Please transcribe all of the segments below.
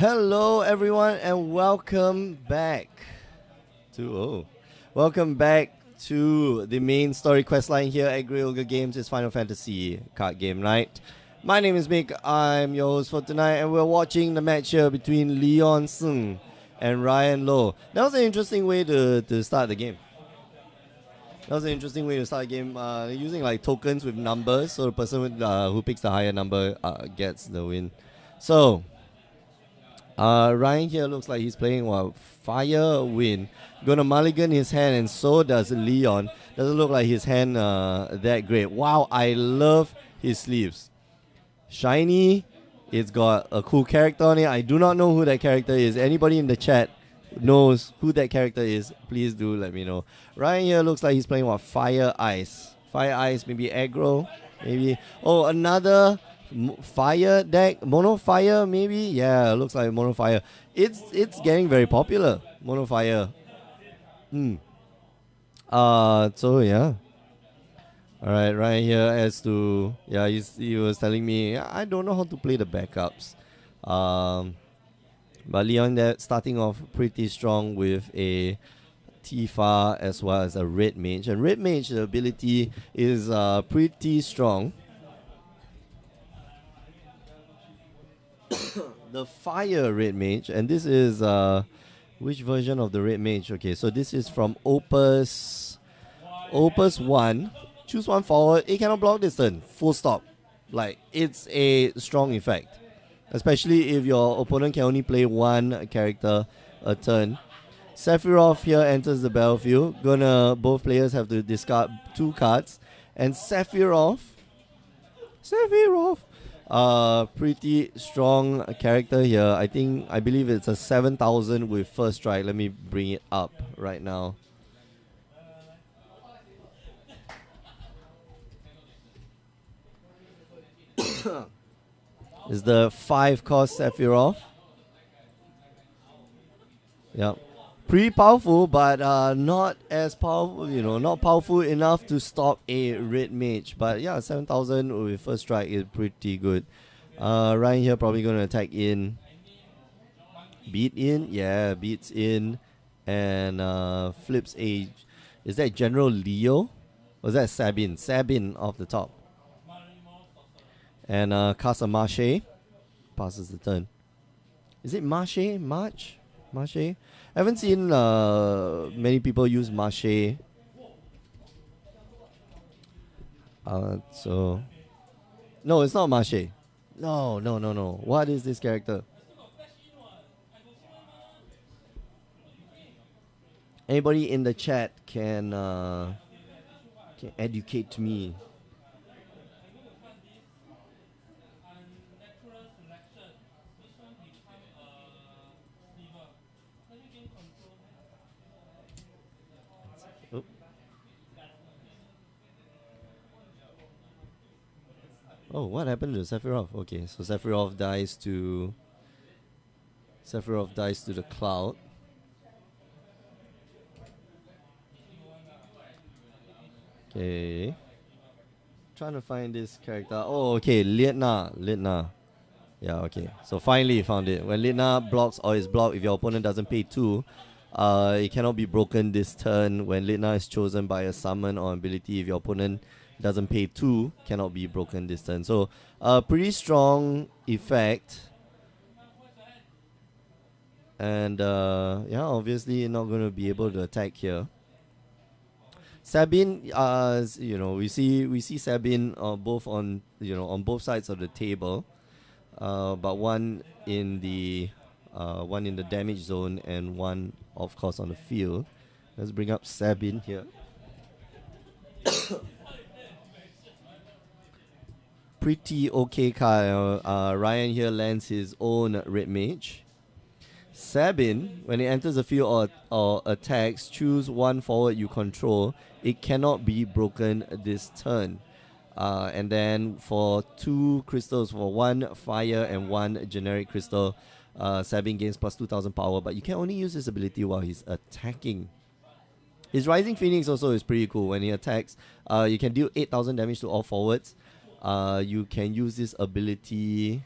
Hello, everyone, and welcome back to the main story quest line here at Grey Ogre Games. It's Final Fantasy card game night. My name is Mick. I'm your host for tonight, and we're watching the match here between Leon Sung and Ryan Lowe. That was an interesting way to start the game. Using like tokens with numbers, so the person who picks the higher number gets the win. So Ryan here looks like he's playing Fire Wind. Gonna mulligan his hand, and so does Leon. Doesn't look like his hand that great. Wow, I love his sleeves. Shiny. It's got a cool character on it. I do not know who that character is. Anybody in the chat knows who that character is, please do let me know. Ryan here looks like he's playing Fire Ice. Fire Ice, maybe aggro, maybe. Oh, another fire deck, mono fire maybe. Yeah, looks like mono fire. It's getting very popular, mono fire. So yeah. All right, Ryan here as to he was telling me I don't know how to play the backups. But Leon there starting off pretty strong with a Tifa as well as a Red Mage. And Red Mage, the ability is pretty strong. The Fire Red Mage, and this is which version of the Red Mage? Okay, so this is from Opus 1. Choose one forward. It cannot block this turn. Full stop. Like, it's a strong effect, especially if your opponent can only play one character a turn. Sephiroth here enters the battlefield. Both players have to discard 2 cards. And Sephiroth, pretty strong character here. I believe it's a 7,000 with first strike. Let me bring it up right now. It's the 5-cost Sephiroth. Yep. Pretty powerful, but not as powerful, not powerful enough to stop a Red Mage. But yeah, 7,000 with first strike is pretty good. Ryan here probably going to attack in. Beat in? Yeah, beats in. And flips a... Is that General Leo? Or is that Sabin? Sabin off the top. And cast a Marche. Passes the turn. Is it Marche? Marche? I haven't seen many people use Marche. No, it's not Marche. No. What is this character? Anybody in the chat can educate me. Oh, what happened to Sephiroth? Okay, so Sephiroth dies to the cloud. Okay. Trying to find this character. Oh, okay, Lidna. Yeah, okay. So finally found it. When Lidna blocks or is blocked, if your opponent doesn't pay 2, it cannot be broken this turn. When Lidna is chosen by a summon or ability, if your opponent doesn't pay 2, cannot be broken this turn. So pretty strong effect. And obviously not going to be able to attack here. Sabin, we see Sabin both on both sides of the table, but one in the damage zone and one of course on the field. Let's bring up Sabin here. Pretty okay card. Ryan here lands his own Red Mage. Sabin, when it enters the field or attacks, choose one forward you control. It cannot be broken this turn. And then for 2 crystals, for 1 fire and 1 generic crystal, Sabin gains plus 2,000 power, but you can only use this ability while he's attacking. His Rising Phoenix also is pretty cool. When he attacks, you can deal 8,000 damage to all forwards. You can use this ability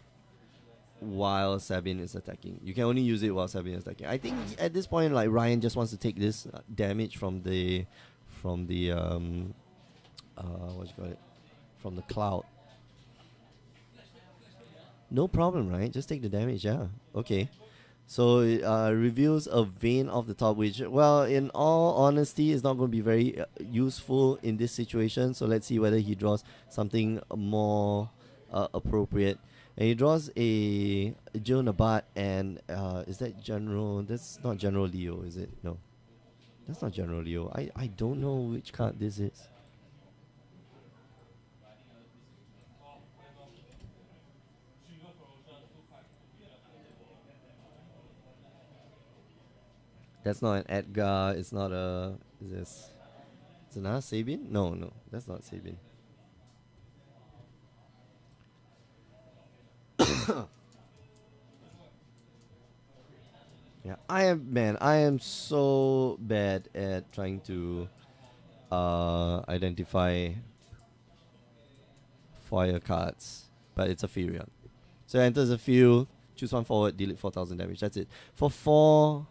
while Sabin is attacking. You can only use it while Sabin is attacking. I think at this point, like Ryan just wants to take this damage from the what you call it, from the cloud. No problem, right? Just take the damage, yeah. Okay. So it reveals a vein of the top, which, well, in all honesty, is not going to be very useful in this situation. So let's see whether he draws something more appropriate. And he draws a Jill Nabat, and is that General? That's not General Leo, is it? No. That's not General Leo. I don't know which card this is. That's not an Edgar. It's not a. Is this? It's another Sabin? No, no, that's not Sabin. Yeah, I am so bad at trying to identify fire cards, but it's a Furion. So it enters the field, choose one forward, deal it 4,000 damage. That's it. For four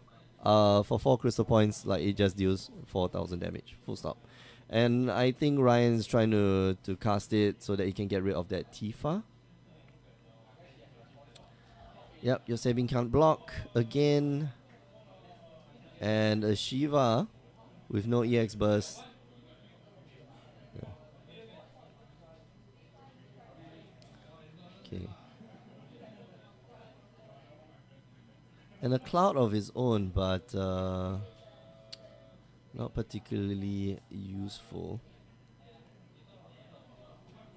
crystal points, like it just deals 4,000 damage. Full stop. And I think Ryan's trying to cast it so that he can get rid of that Tifa. Yep, your Sabin can't block again. And a Shiva with no EX burst. Yeah. Okay. And a cloud of his own, but not particularly useful.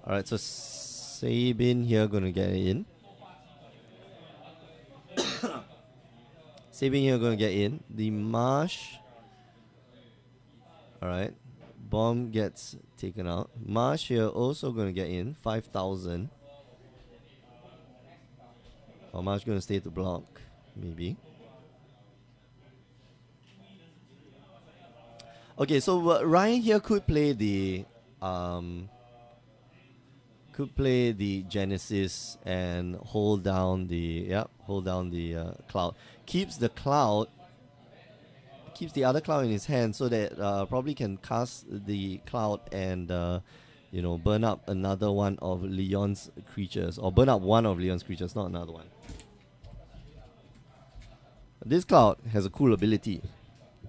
Alright, so Sabin here gonna get in. Sabin here gonna get in. The Marsh. Alright. Bomb gets taken out. Marsh here also gonna get in. 5,000. Or Marsh gonna stay to block. Maybe. Okay, so Ryan here could play the Genesis and hold down the cloud. Keeps the cloud, keeps the other cloud in his hand, so that probably can cast the cloud and burn up another one of Leon's creatures, or burn up one of Leon's creatures, not another one. This cloud has a cool ability.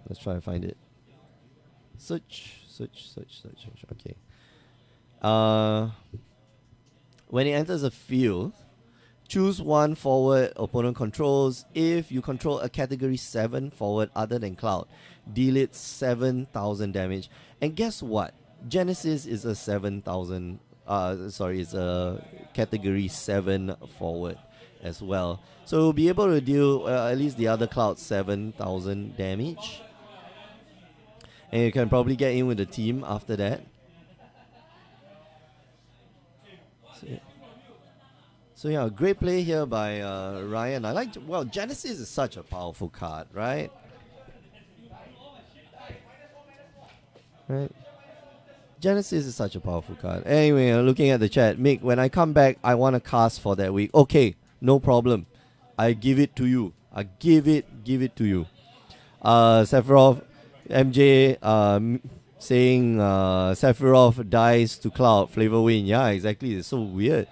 Let's try and find it. Search. Okay. When it enters a field, choose one forward opponent controls. If you control a category 7 forward other than cloud, deal it 7,000 damage. And guess what? Genesis is a 7,000. It's a category 7 forward as well. So we'll be able to deal at least the other cloud 7,000 damage. And you can probably get in with the team after that. So yeah, great play here by Ryan. I like, well, Genesis is such a powerful card, right? Right. Genesis is such a powerful card. Anyway, looking at the chat, Mick, when I come back, I want to cast for that week. Okay, no problem. I give it to you. I give it to you. Sephiroth, MJ saying Sephiroth dies to Cloud, Flavor Win. Yeah, exactly. It's so weird.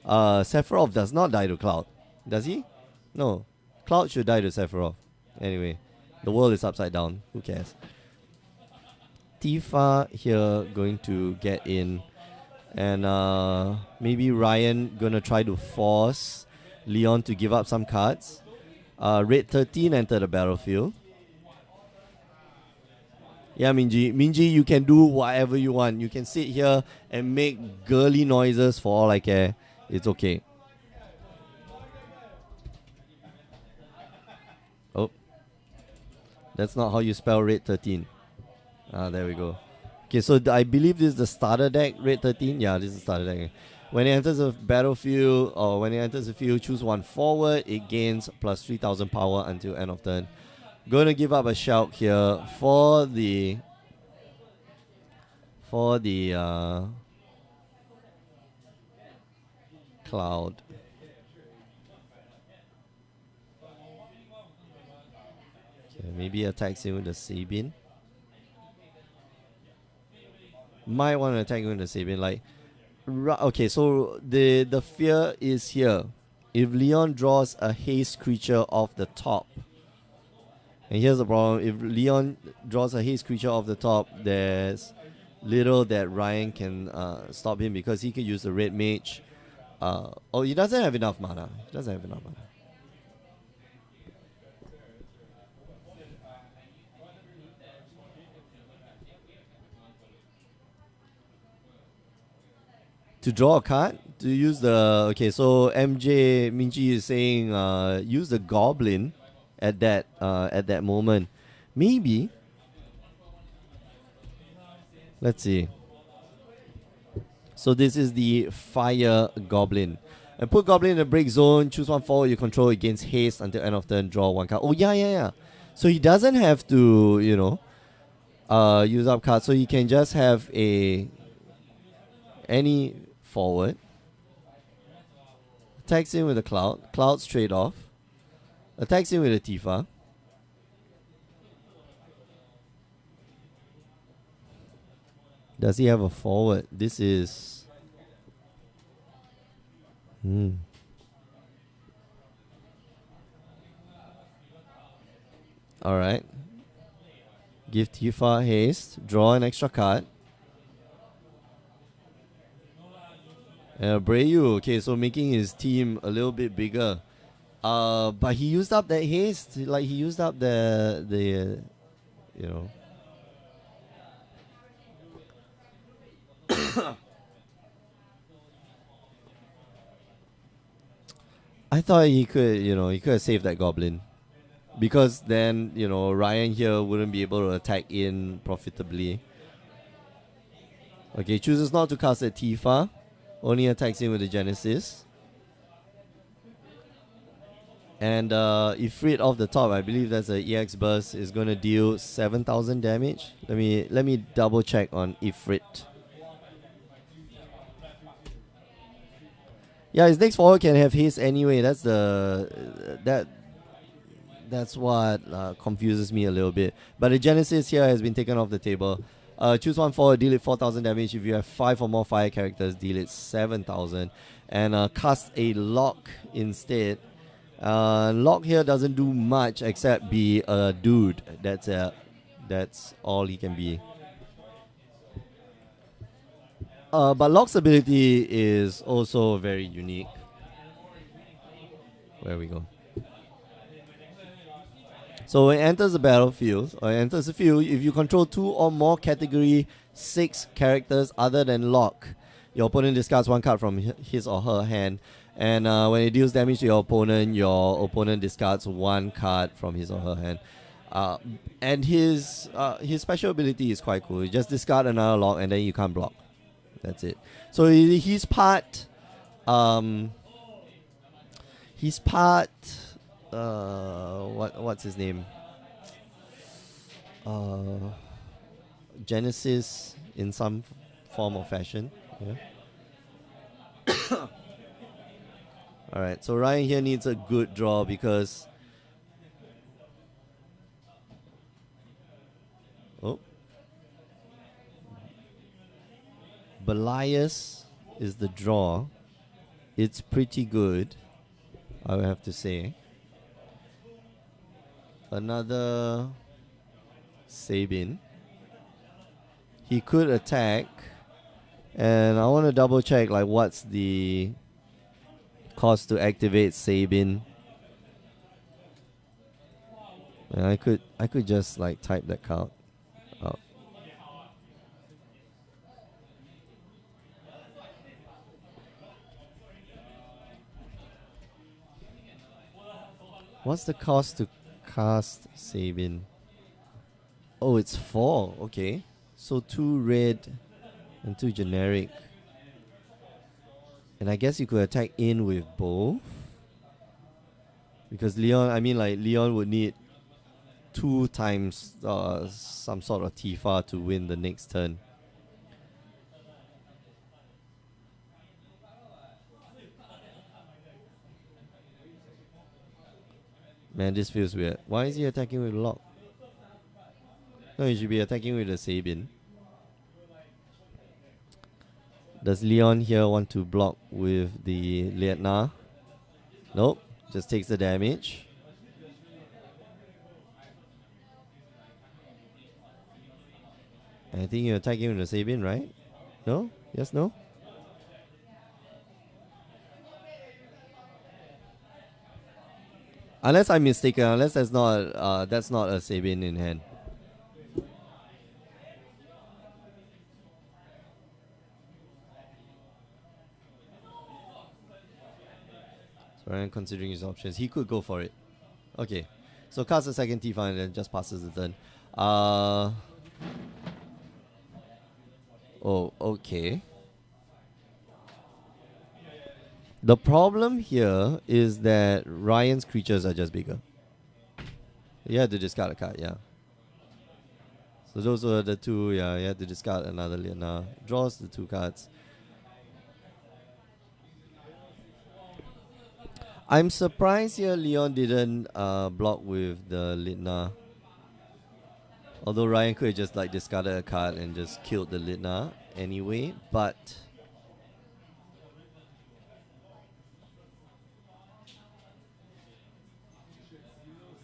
Sephiroth does not die to Cloud. Does he? No. Cloud should die to Sephiroth. Anyway, the world is upside down. Who cares? Tifa here going to get in. And maybe Ryan gonna try to force Leon to give up some cards. Red 13 enter the battlefield. Yeah, Minji, you can do whatever you want. You can sit here and make girly noises for all I care. It's okay. Oh. That's not how you spell Red 13. There we go. Okay, so I believe this is the starter deck, Red 13. Yeah, this is the starter deck. When it enters a battlefield, or when it enters the field, choose one forward. It gains plus 3,000 power until end of turn. Going to give up a shout here for the cloud. Maybe attacks him with the Sabin. Might want to attack him with the Sabin. Like, okay, so the fear is here. If Leon draws a haste creature off the top, and here's the problem: if Leon draws a haste creature off the top, there's little that Ryan can stop him because he could use the red mage. Oh, he doesn't have enough mana. He doesn't have enough mana. To draw a card, to use the okay. So MJ Minji is saying use the goblin at that moment. Maybe. Let's see. So this is the fire goblin. And put goblin in the break zone. Choose one forward you control against haste until end of turn. Draw one card. Oh yeah. So he doesn't have to use up cards. So he can just have any forward. Attacks him with a cloud. Cloud straight off. Attacks him with a Tifa. Does he have a forward? This is... Alright. Give Tifa haste. Draw an extra card. Brayu, okay, so making his team a little bit bigger. But he used up that haste. Like, he used up the I thought he could have saved that goblin. Because then, Ryan here wouldn't be able to attack in profitably. Okay, chooses not to cast a Tifa. Only attacks him with the Genesis. And Ifrit off the top, I believe that's a EX burst, is going to deal 7,000 damage. Let me double check on Ifrit. Yeah, his next forward can have haste anyway. That's what confuses me a little bit. But the Genesis here has been taken off the table. Choose one forward, deal it 4,000 damage. If you have 5 or more fire characters, deal it 7,000. And cast a lock instead. Lock here doesn't do much except be a dude. That's all he can be. But Lock's ability is also very unique. Where we go. So when it enters the battlefield, or enters the field, if you control 2 or more category 6 characters other than Lock, your opponent discards 1 card from his or her hand. And when it deals damage to your opponent discards 1 card from his or her hand. And his special ability is quite cool. You just discard another Lock and then you can't block. That's it. So he's part... what's his name? Genesis in some form or fashion. Yeah. Alright, so Ryan here needs a good draw because... Oh. Belias is the draw. It's pretty good, I would have to say. Another Sabin. He could attack, and I want to double check like what's the cost to activate Sabin. And I could just like type that card out. What's the cost to cast Sabin? Oh, it's 4. Okay. So 2 red and 2 generic. And I guess you could attack in with both. Because Leon would need 2 times some sort of Tifa to win the next turn. Man, this feels weird. Why is he attacking with Lock? No, he should be attacking with the Sabin. Does Leon here want to block with the Lietna? Nope, just takes the damage. I think you're attacking with the Sabin, right? No? Yes, no? Unless I'm mistaken, unless that's not a Sabin in hand. So I'm considering his options. He could go for it. Okay. So cast a second T5 and then just passes the turn. Oh, okay. The problem here is that Ryan's creatures are just bigger. You had to discard a card, yeah. So those were the two, yeah, you had to discard another Lietna. Draws the 2 cards. I'm surprised here Leon didn't block with the Lietna. Although Ryan could have just like discarded a card and just killed the Lietna anyway, but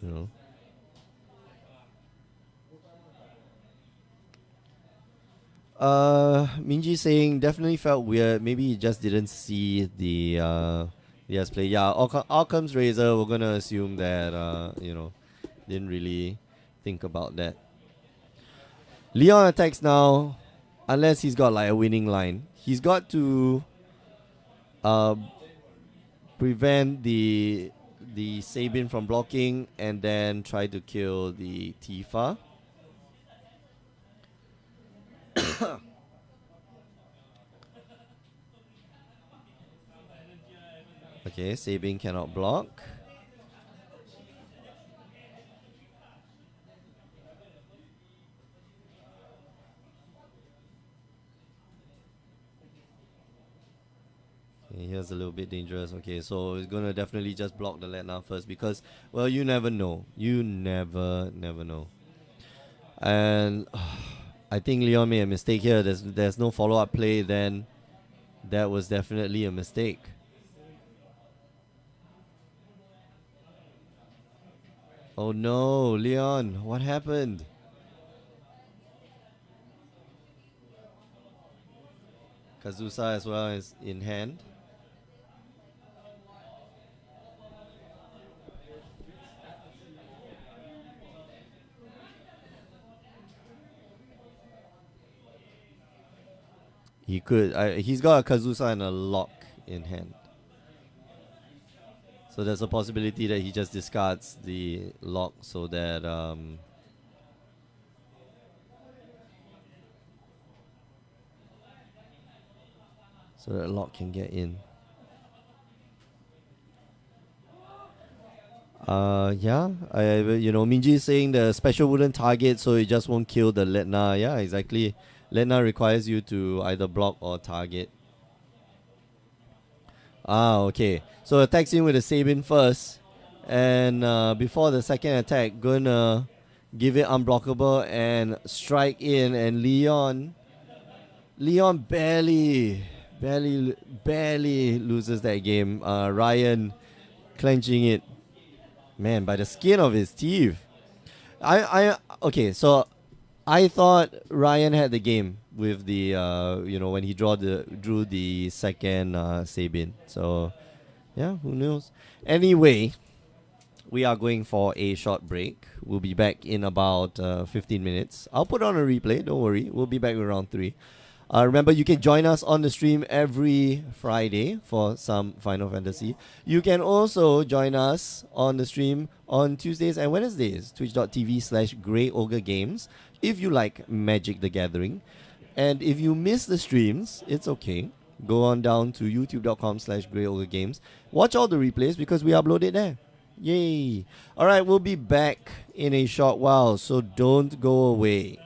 you know. Minji saying definitely felt weird. Maybe he just didn't see the yes play. Yeah, Occam's Razor. We're gonna assume that you know, didn't really think about that. Leon attacks now, unless he's got like a winning line. He's got to prevent the Sabin from blocking and then try to kill the Tifa. Okay, Sabin cannot block. Okay, here's a little bit dangerous. Okay, so it's gonna definitely just block the Lietna first because, well, you never know. You never know. And I think Leon made a mistake here. There's no follow-up play, then that was definitely a mistake. Oh no, Leon, what happened? Kazusa as well is in hand. He could. He's got a Kazusa and a lock in hand. So there's a possibility that he just discards the lock so that lock can get in. Yeah. You know, Minji is saying the special wouldn't target, so it just won't kill the Lietna. Yeah, exactly. Lietna requires you to either block or target. Okay. So attacks in with the Sabin first. And before the second attack, gonna give it unblockable and strike in. And Leon barely loses that game. Ryan clenching it. Man, by the skin of his teeth. Okay, so I thought Ryan had the game with the you know, when he drew the second Sabin. So yeah, who knows? Anyway, we are going for a short break. We'll be back in about 15 minutes. I'll put on a replay, don't worry. We'll be back with round 3. Remember, you can join us on the stream every Friday for some Final Fantasy. You can also join us on the stream on Tuesdays and Wednesdays, twitch.tv/GreyOgreGames, if you like Magic the Gathering. And if you miss the streams, it's okay. Go on down to youtube.com/GreyOgreGames. Watch all the replays because we upload it there. Yay! Alright, we'll be back in a short while, so don't go away.